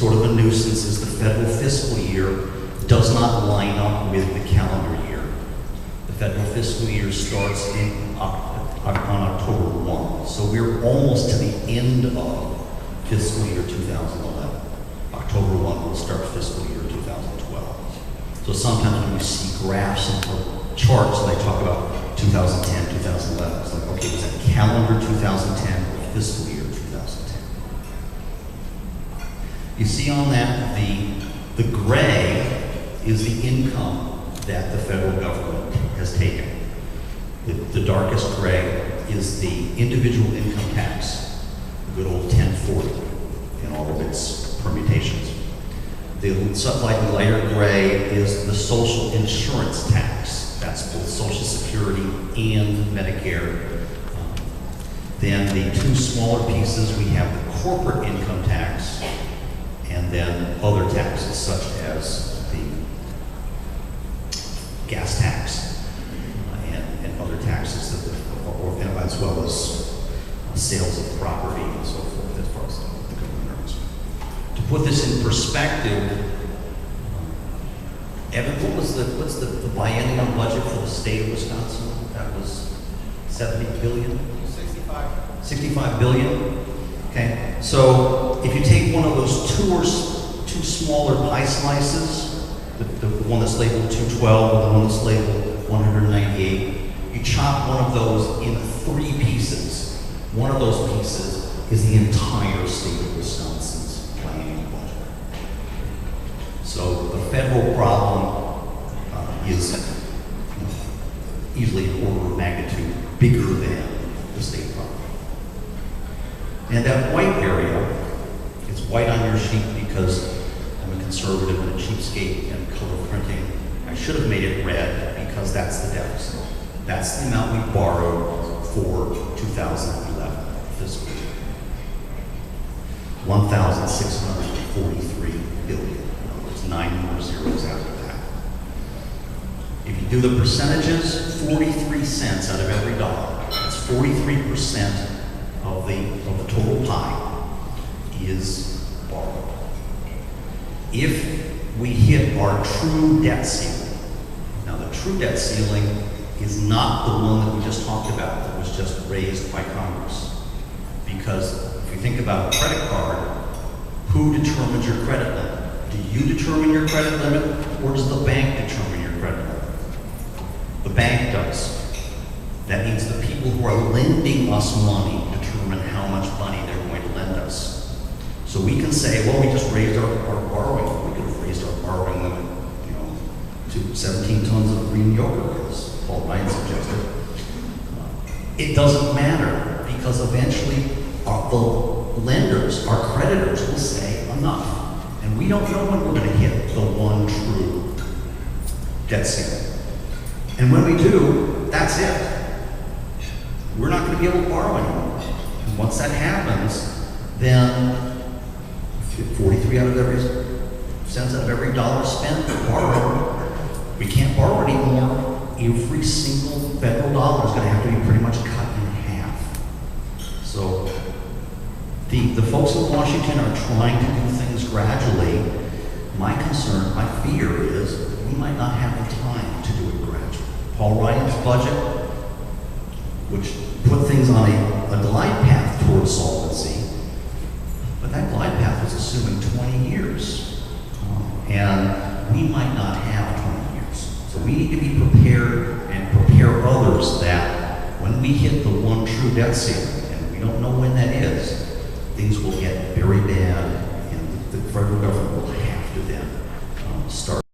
sort of a nuisance is the federal fiscal year does not line up with the calendar year. The federal fiscal year starts on October 1. So we're almost to the end of fiscal year 2011. October 1 will start fiscal year 2012. So sometimes when you see graphs and charts and they talk about 2010, 2011, it's like, okay, was that calendar 2010 or fiscal year 2010? You see on that, the gray is the income that the federal government has taken. The darkest gray is the individual income tax, the good old 1040 and all of its permutations. The slightly lighter gray is the social insurance tax. That's both Social Security and Medicare. Then the two smaller pieces, we have the corporate income tax and then other taxes such as the gas tax and other taxes as well as sales of property and so forth as far as the government earns. To put this in perspective, Evan, what's the biennial budget for the state of Wisconsin? That was 70 billion? 65 billion? Okay, so if you take one of those two smaller pie slices, the one that's labeled 212 and the one that's labeled 198, you chop one of those in 3 pieces. One of those pieces is the entire state of Wisconsin's biennial budget. So the federal problem is easily an order of magnitude bigger than the state problem. And that white area, it's white on your sheet because I'm a conservative and a cheapskate and color printing. I should have made it red because that's the deficit. That's the amount we borrowed for 2011 fiscal year. 1,643 billion. There's 9 more zeros after that. If you do the percentages, 43 cents out of every dollar. That's 43% of the total pie is borrowed. If we hit our true debt ceiling, now the true debt ceiling is not the one that we just talked about that was just raised by Congress. Because if you think about a credit card, who determines your credit limit? Do you determine your credit limit, or does the bank determine your credit limit? The bank does. That means the people who are lending us money determine how much money they're going to lend us. So we can say, well, we just raised our borrowing. We could have raised our borrowing limit, to 17 tons of green yogurt, as Paul Ryan suggested. It doesn't matter because eventually the lenders, our creditors, will say enough. And we don't know when we're going to hit the one true debt ceiling. And when we do, that's it. We're not going to be able to borrow anymore. And once that happens, then 43 cents out of every dollar spent borrowed. We can't borrow anymore. Every single federal dollar is going to have to be pretty much cut in half. So the folks in Washington are trying to do things gradually. My concern, my fear is we might not have the time to do it gradually. Paul Ryan's budget, which put things on a glide path towards solvency, but that glide path was assuming 20 years. And we might not have 20 years. So we need to be prepared and prepare others that when we hit the one true debt ceiling, and we don't know when that is, things will get very bad and the federal government will have to then start